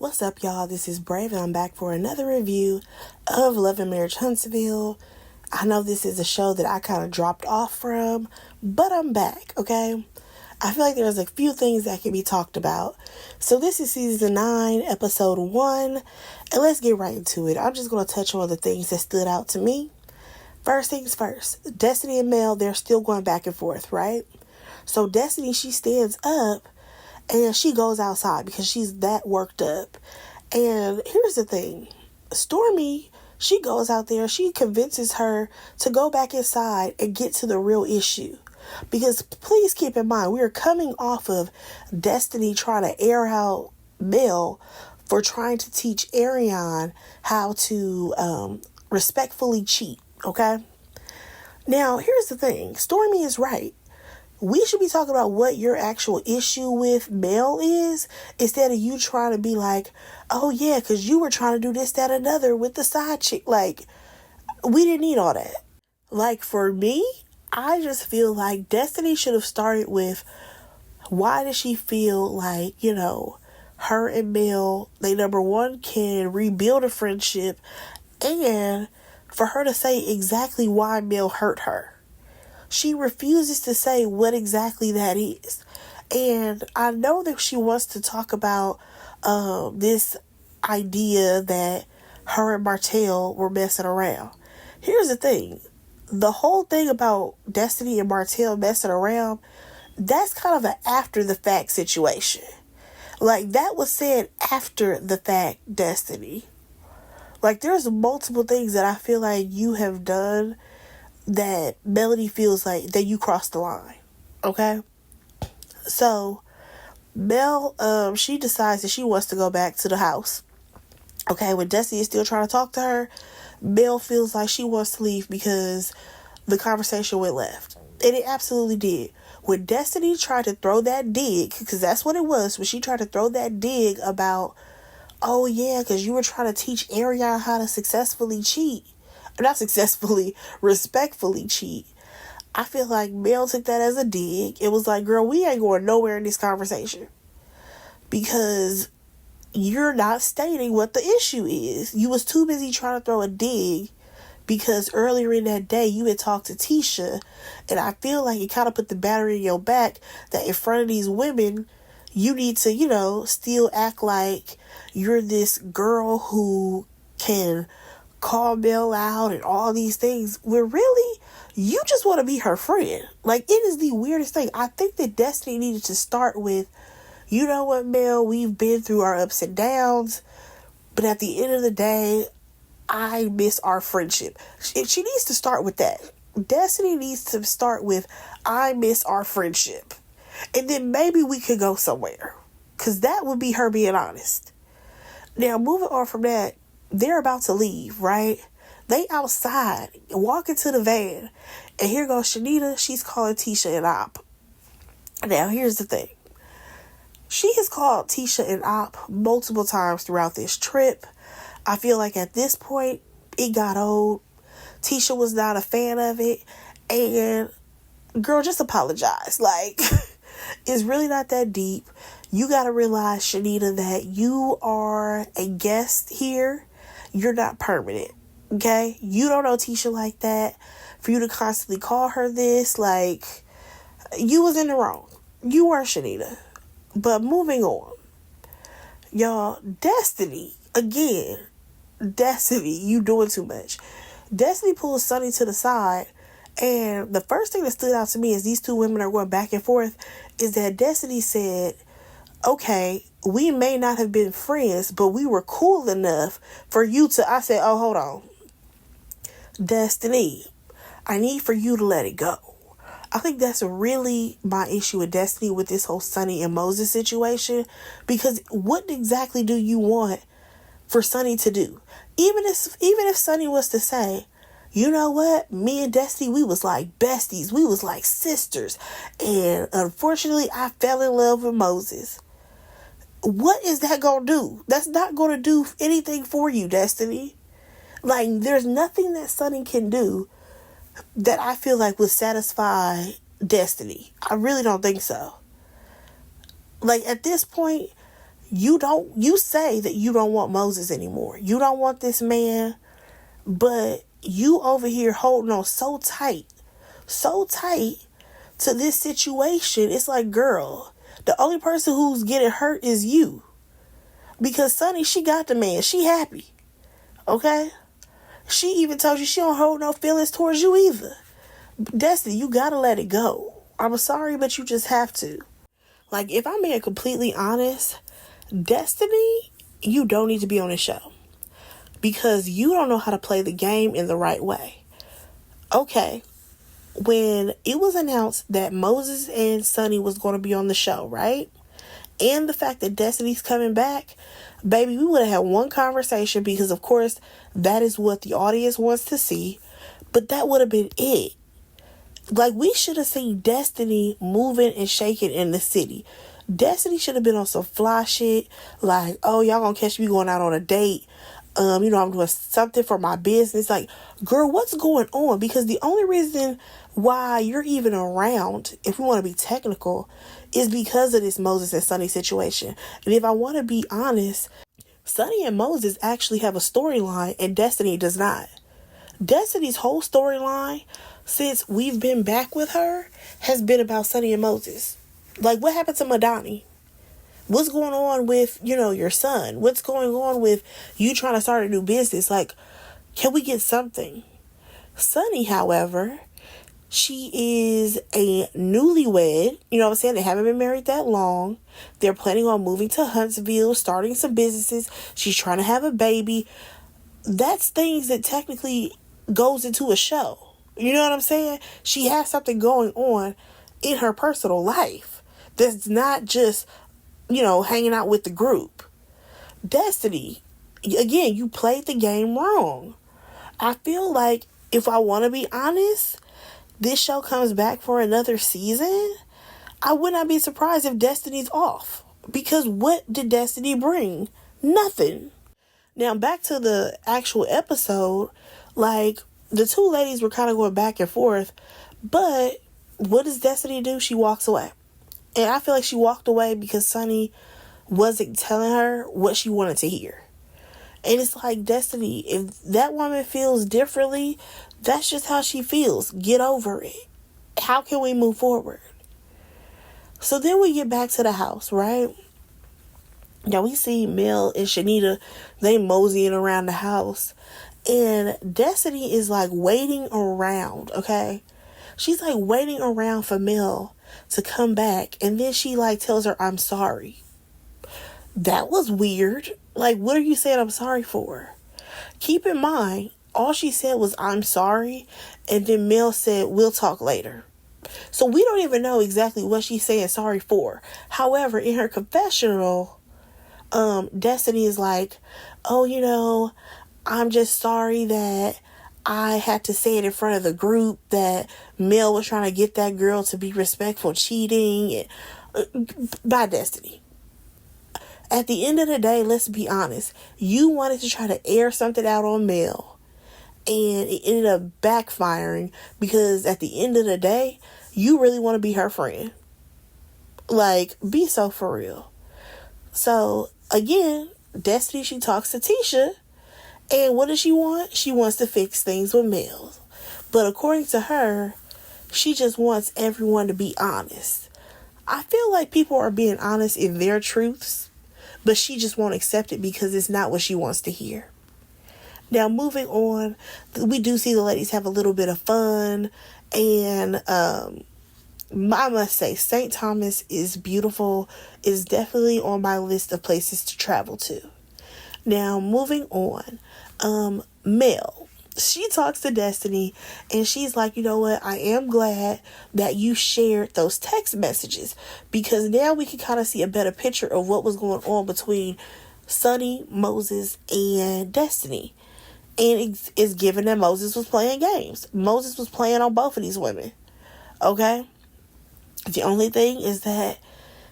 What's up, y'all? This is Brave, and I'm back for another review of Love and Marriage Huntsville. I know this is a show that I kind of dropped off from, but I'm back, okay? I feel like there's a few things that can be talked about. So this is season 9, episode 1, and let's get right into it. I'm just going to touch on the things that stood out to me. First things first, Destiny and Mel, they're still going back and forth, right? So Destiny, she stands up and she goes outside because she's that worked up. And here's the thing. Stormy, she goes out there. She convinces her to go back inside and get to the real issue. Because please keep in mind, we are coming off of Destiny trying to air out Mel for trying to teach Ariane how to respectfully cheat. Okay? Now, here's the thing. Stormy is right. We should be talking about what your actual issue with Mel is, instead of you trying to be like, oh yeah, because you were trying to do this, that, another with the side chick. Like, we didn't need all that. Like, for me, I just feel like Destiny should have started with, why does she feel like, her and Mel, they number one, can rebuild a friendship, and for her to say exactly why Mel hurt her. She refuses to say what exactly that is. And I know that she wants to talk about this idea that her and Martell were messing around. Here's the thing. The whole thing about Destiny and Martell messing around, that's kind of an after the fact situation. Like, that was said after the fact, Destiny. Like, there's multiple things that I feel like you have done that Melody feels like that you crossed the line. Okay? So Mel, she decides that she wants to go back to the house. Okay, when Destiny is still trying to talk to her, Mel feels like she wants to leave because the conversation went left. And it absolutely did. When Destiny tried to throw that dig, because that's what it was, when she tried to throw that dig about, oh yeah, because you were trying to teach Ariane how to successfully cheat. Not successfully, respectfully cheat. I feel like Mel took that as a dig. It was like, girl, we ain't going nowhere in this conversation. Because you're not stating what the issue is. You was too busy trying to throw a dig because earlier in that day you had talked to Tisha. And I feel like it kind of put the battery in your back that in front of these women, you need to, still act like you're this girl who can call Mel out and all these things, where really you just want to be her friend. Like, it is the weirdest thing. I think that Destiny needed to start with, you know what, Mel, we've been through our ups and downs, but at the end of the day, I miss our friendship. She needs to start with that. Destiny needs to start with, I miss our friendship. And then maybe we could go somewhere. Because that would be her being honest. Now, moving on from that, they're about to leave, right? They outside, walking to the van. And here goes Shanita. She's calling Tisha and Op. Now, here's the thing. She has called Tisha and Op multiple times throughout this trip. I feel like at this point, it got old. Tisha was not a fan of it. And, girl, just apologize. Like, it's really not that deep. You got to realize, Shanita, that you are a guest here. You're not permanent, okay? You don't know Tisha like that. For you to constantly call her this, like, you was in the wrong. You were, Shanita. But moving on. Y'all, Destiny, again, Destiny, you doing too much. Destiny pulls Sunny to the side, and the first thing that stood out to me as these two women are going back and forth is that Destiny said, okay, we may not have been friends, but we were cool enough for you to... I said, oh, hold on. Destiny, I need for you to let it go. I think that's really my issue with Destiny with this whole Sunny and Moses situation. Because what exactly do you want for Sunny to do? Even if Sunny was to say, you know what? Me and Destiny, we was like besties. We was like sisters. And unfortunately, I fell in love with Moses. What is that going to do? That's not going to do anything for you, Destiny. Like, there's nothing that Sunny can do that I feel like would satisfy Destiny. I really don't think so. Like, at this point, you say that you don't want Moses anymore. You don't want this man, but you over here holding on so tight to this situation. It's like, girl, the only person who's getting hurt is you. Because Sunny, she got the man. She happy. Okay? She even told you she don't hold no feelings towards you either. Destiny, you gotta let it go. I'm sorry, but you just have to. Like, if I'm being completely honest, Destiny, you don't need to be on this show. Because you don't know how to play the game in the right way. Okay, when it was announced that Moses and Sunny was going to be on the show, right? And the fact that Destiny's coming back, baby, we would have had one conversation because, of course, that is what the audience wants to see. But that would have been it. Like, we should have seen Destiny moving and shaking in the city. Destiny should have been on some fly shit. Like, oh, y'all gonna catch me going out on a date. I'm doing something for my business. Like, girl, what's going on? Because the only reason why you're even around, if we want to be technical, is because of this Moses and Sunny situation. And if I want to be honest, Sunny and Moses actually have a storyline and Destiny does not. Destiny's whole storyline since we've been back with her has been about Sunny and Moses. Like, what happened to Madani? What's going on with, your son? What's going on with you trying to start a new business? Like, can we get something? Sunny, however, she is a newlywed. You know what I'm saying? They haven't been married that long. They're planning on moving to Huntsville, starting some businesses. She's trying to have a baby. That's things that technically goes into a show. You know what I'm saying? She has something going on in her personal life that's not just, hanging out with the group. Destiny, again, you played the game wrong. I feel like, if I want to be honest, this show comes back for another season, I would not be surprised if Destiny's off. Because what did Destiny bring? Nothing. Now, back to the actual episode, like, the two ladies were kind of going back and forth, but what does Destiny do? She walks away. And I feel like she walked away because Sunny wasn't telling her what she wanted to hear. And it's like, Destiny, if that woman feels differently, that's just how she feels. Get over it. How can we move forward? So then we get back to the house, right? Now we see Mel and Shanita, they moseying around the house. And Destiny is like waiting around, okay? She's like waiting around for Mel to come back. And then she like tells her, I'm sorry. That was weird. Like, what are you saying I'm sorry for? Keep in mind, all she said was, I'm sorry. And then Mel said, we'll talk later. So we don't even know exactly what she's saying sorry for. However, in her confessional, Destiny is like, oh, I'm just sorry that I had to say it in front of the group that Mel was trying to get that girl to be respectful cheating. By Destiny. At the end of the day, let's be honest. You wanted to try to air something out on Mel. And it ended up backfiring because at the end of the day, you really want to be her friend. Like, be so for real. So, again, Destiny, she talks to Tisha. And what does she want? She wants to fix things with Mel. But according to her, she just wants everyone to be honest. I feel like people are being honest in their truths, but she just won't accept it because it's not what she wants to hear. Now, moving on, we do see the ladies have a little bit of fun. And I must say, St. Thomas is beautiful. It's definitely on my list of places to travel to. Now, moving on, Mel, she talks to Destiny and she's like, you know what? I am glad that you shared those text messages because now we can kind of see a better picture of what was going on between Sunny, Moses, and Destiny. And it's given that Moses was playing games. Moses was playing on both of these women. Okay? The only thing is that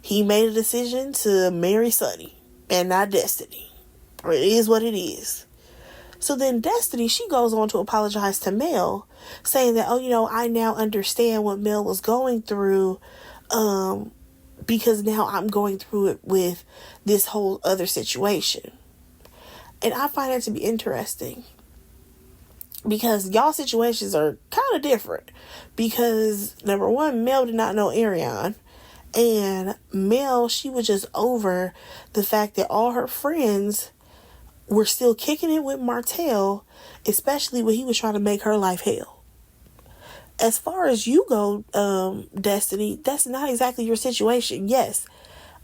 he made a decision to marry Sunny and not Destiny. It is what it is. So then Destiny, she goes on to apologize to Mel, saying that, I now understand what Mel was going through because now I'm going through it with this whole other situation. And I find that to be interesting because y'all situations are kind of different. Because number one, Mel did not know Ariane. And Mel, she was just over the fact that all her friends were still kicking it with Martell, especially when he was trying to make her life hell. As far as you go, Destiny, that's not exactly your situation. Yes,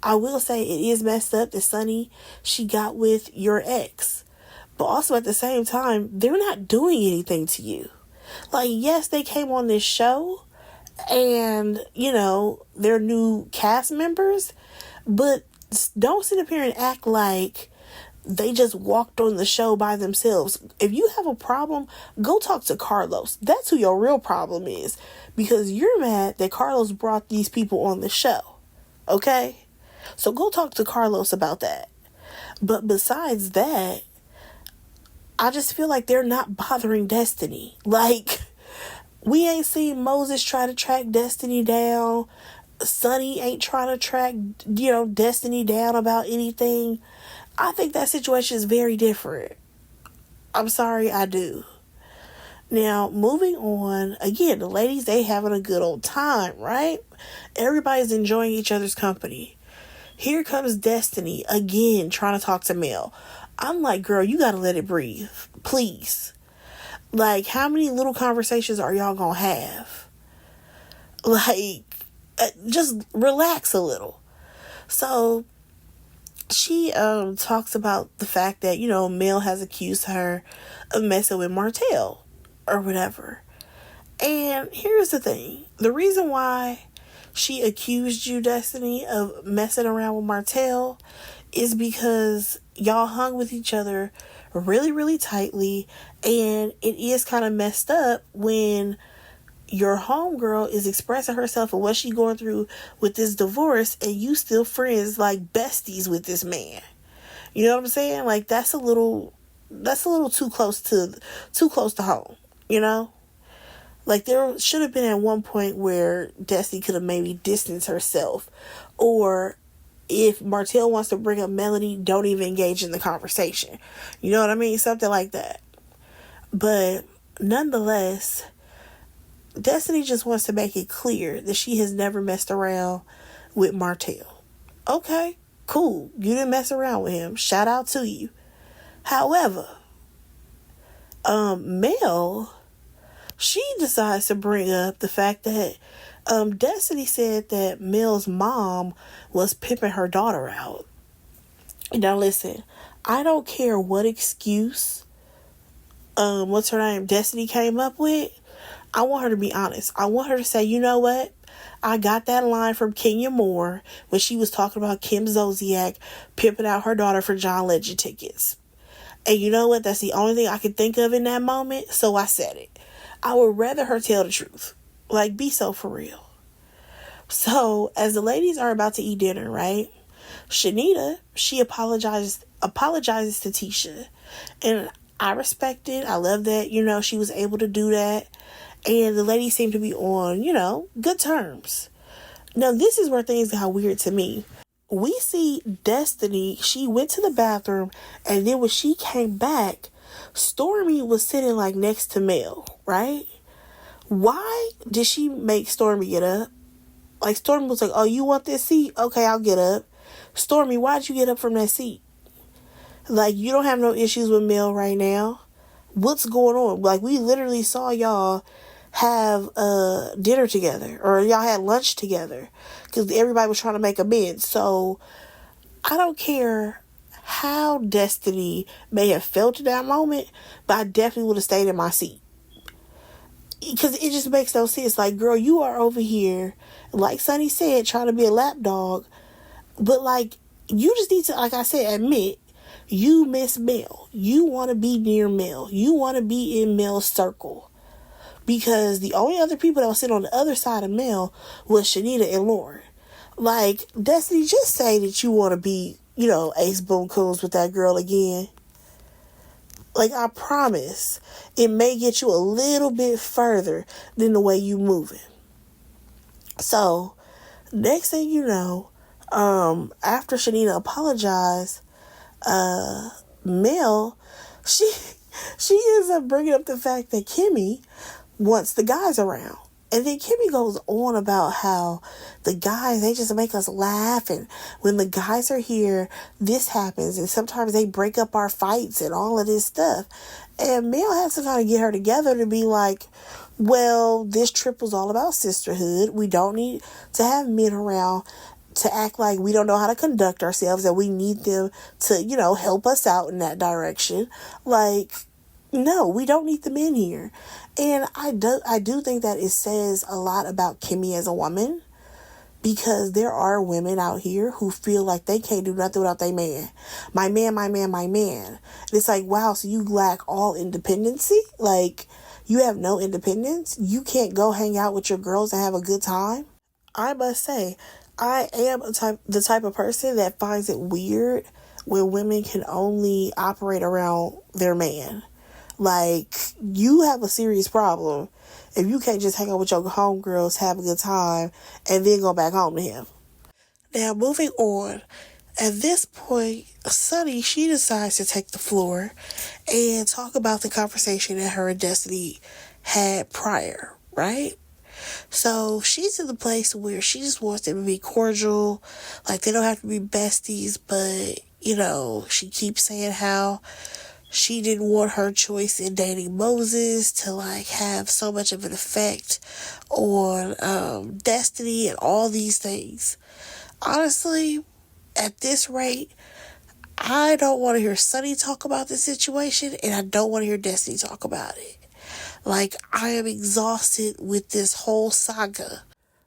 I will say it is messed up that Sunny, she got with your ex. But also at the same time, they're not doing anything to you. Like, yes, they came on this show and, they're new cast members, but don't sit up here and act like they just walked on the show by themselves. If you have a problem, go talk to Carlos. That's who your real problem is. Because you're mad that Carlos brought these people on the show. Okay? So go talk to Carlos about that. But besides that, I just feel like they're not bothering Destiny. Like, we ain't seen Moses try to track Destiny down. Sunny ain't trying to track, Destiny down about anything. I think that situation is very different. I'm sorry, I do. Now, moving on, again, the ladies, they having a good old time, right? Everybody's enjoying each other's company. Here comes Destiny, again, trying to talk to Mel. I'm like, girl, you gotta let it breathe. Please. Like, how many little conversations are y'all gonna have? Like, just relax a little. So, she talks about the fact that, Mel has accused her of messing with Martell or whatever. And here's the thing. The reason why she accused you, Destiny, of messing around with Martell is because y'all hung with each other really, really tightly. And it is kind of messed up when your homegirl is expressing herself and what she going through with this divorce and you still friends like besties with this man. You know what I'm saying? Like, that's a little too close to home, Like, there should have been at one point where Destiny could have maybe distanced herself. Or if Martell wants to bring up Melody, don't even engage in the conversation. You know what I mean? Something like that. But nonetheless, Destiny just wants to make it clear that she has never messed around with Martell. Okay, cool. You didn't mess around with him. Shout out to you. However, Mel, she decides to bring up the fact that Destiny said that Mel's mom was pimping her daughter out. Now listen, I don't care what excuse what's her name, Destiny came up with. I want her to be honest. I want her to say, you know what? I got that line from Kenya Moore when she was talking about Kim Zolciak pimping out her daughter for John Legend tickets. And you know what? That's the only thing I could think of in that moment. So I said it. I would rather her tell the truth. Like, be so for real. So as the ladies are about to eat dinner, right? Shanita, she apologizes to Tisha. And I respect it. I love that, she was able to do that. And the ladies seem to be on, good terms. Now, this is where things got weird to me. We see Destiny, she went to the bathroom, and then when she came back, Stormy was sitting, like, next to Mel, right? Why did she make Stormy get up? Like, Stormy was like, oh, you want this seat? Okay, I'll get up. Stormy, why'd you get up from that seat? Like, you don't have no issues with Mel right now. What's going on? Like, we literally saw y'all have dinner together, or y'all had lunch together, because everybody was trying to make amends. So I don't care how Destiny may have felt in that moment, but I definitely would have stayed in my seat, because it just makes no sense. Like, girl, you are over here, like Sunny said, trying to be a lapdog, but like, you just need to, like I said, admit you miss Mel. You want to be near Mel. You want to be in Mel's circle. Because the only other people that were sitting on the other side of Mel was Shanita and Lauren. Like, Destiny, just say that you want to be, Ace Boom Coons with that girl again. Like, I promise, it may get you a little bit further than the way you moving. So, Next thing you know, after Shanita apologized, Mel, she she ends up bringing up the fact that Kimmy wants the guys around. And then Kimmy goes on about how the guys, they just make us laugh. And when the guys are here, this happens. And sometimes they break up our fights and all of this stuff. And Mel has to kind of get her together to be like, well, this trip was all about sisterhood. We don't need to have men around to act like we don't know how to conduct ourselves, and we need them to, help us out in that direction. Like, no, we don't need the men here. And I do think that it says a lot about Kimmy as a woman, because there are women out here who feel like they can't do nothing without their man. My man, my man, my man. And it's like, wow, so you lack all independency? Like, you have no independence? You can't go hang out with your girls and have a good time? I must say, I am the type of person that finds it weird when women can only operate around their man. Like, you have a serious problem if you can't just hang out with your homegirls, have a good time, and then go back home to him. Now, moving on. At this point, Sunny, she decides to take the floor and talk about the conversation that her and Destiny had prior, right? So she's in the place where she just wants them to be cordial. Like, they don't have to be besties, but, she keeps saying how she didn't want her choice in dating Moses to, like, have so much of an effect on Destiny and all these things. Honestly, at this rate, I don't want to hear Sunny talk about this situation, and I don't want to hear Destiny talk about it. Like, I am exhausted with this whole saga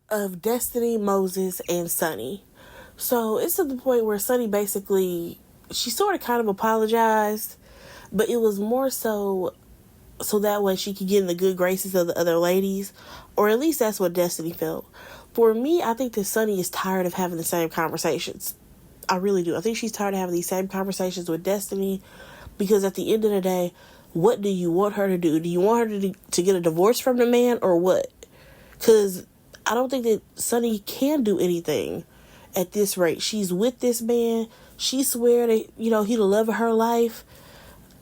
of Destiny, Moses, and Sunny. So it's to the point where Sunny basically, she sort of kind of apologized, but it was more so that way she could get in the good graces of the other ladies, or at least that's what Destiny felt. For me, I think that Sunny is tired of having the same conversations. I really do. I think she's tired of having these same conversations with Destiny, because at the end of the day, what do you want her to do? Do you want her to get a divorce from the man, or what? Because I don't think that Sunny can do anything at this rate. She's with this man. She swear that, he the love of her life.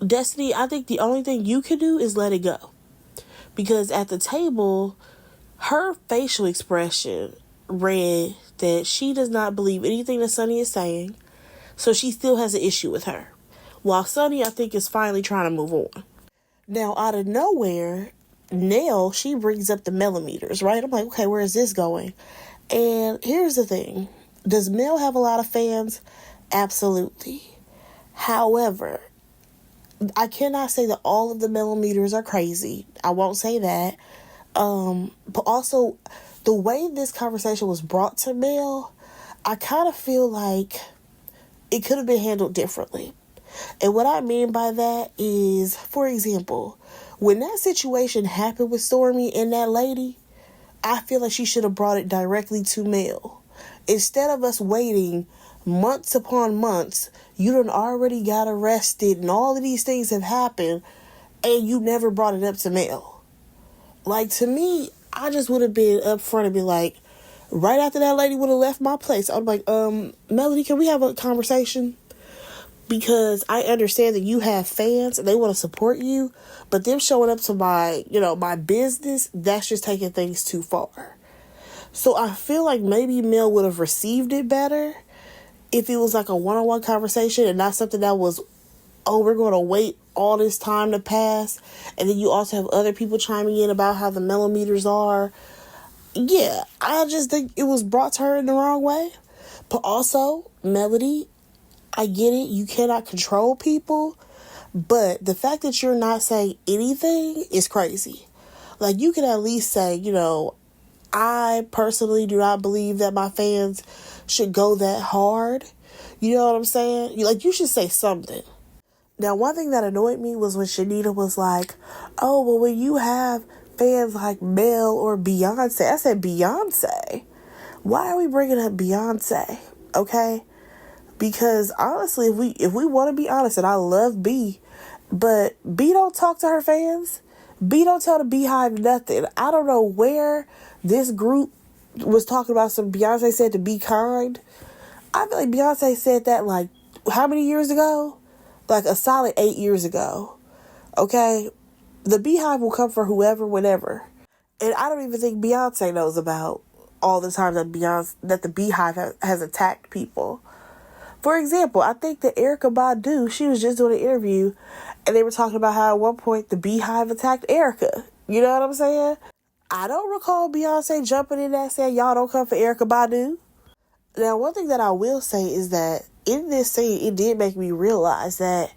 Destiny, I think the only thing you can do is let it go. Because at the table, her facial expression read that she does not believe anything that Sunny is saying. So she still has an issue with her. While Sunny, I think, is finally trying to move on. Now, out of nowhere, Nell, she brings up the millimeters, right? I'm like, okay, where is this going? And here's the thing. Does Mel have a lot of fans? Absolutely. However, I cannot say that all of the millimeters are crazy. I won't say that. But also, the way this conversation was brought to Mel, I kind of feel like it could have been handled differently. And what I mean by that is, for example, when that situation happened with Stormy and that lady, I feel like she should have brought it directly to Mel. Instead of us waiting months upon months, you done already got arrested and all of these things have happened, and you never brought it up to Mel. Like, to me, I just would have been up front and be like, right after that lady would have left my place, I'd be like, Melody, can we have a conversation? Because I understand that you have fans and they want to support you, but them showing up to my business, that's just taking things too far. So I feel like maybe Mel would have received it better if it was like a one-on-one conversation and not something that was, oh, we're going to wait all this time to pass. And then you also have other people chiming in about how the millimeters are. Yeah, I just think it was brought to her in the wrong way. But also, Melody, I get it. You cannot control people. But the fact that you're not saying anything is crazy. Like, you can at least say, I personally do not believe that my fans should go that hard. You know what I'm saying? You should say something. Now, one thing that annoyed me was when Shanita was like, oh, well, when you have fans like Mel or Beyonce. I said, Beyonce? Why are we bringing up Beyonce? Okay? Because honestly, if we want to be honest, and I love B, but B don't talk to her fans. B don't tell the Beehive nothing. I don't know where this group was talking about some Beyonce said to be kind. I feel like Beyonce said that like how many years ago? Like a solid 8 years ago. Okay? The Beehive will come for whoever, whenever. And I don't even think Beyonce knows about all the time that the Beehive has attacked people. For example, I think that Erykah Badu, she was just doing an interview and they were talking about how at one point the Beehive attacked Erykah. You know what I'm saying? I don't recall Beyonce jumping in that saying, y'all don't come for Erykah Badu. Now, one thing that I will say is that in this scene, it did make me realize that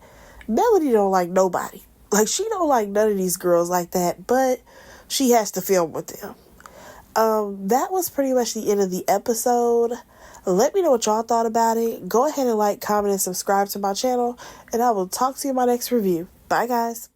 Melody don't like nobody. Like, she don't like none of these girls like that, but she has to film with them. That was pretty much the end of the episode. Let me know what y'all thought about it. Go ahead and like, comment, and subscribe to my channel, and I will talk to you in my next review. Bye, guys.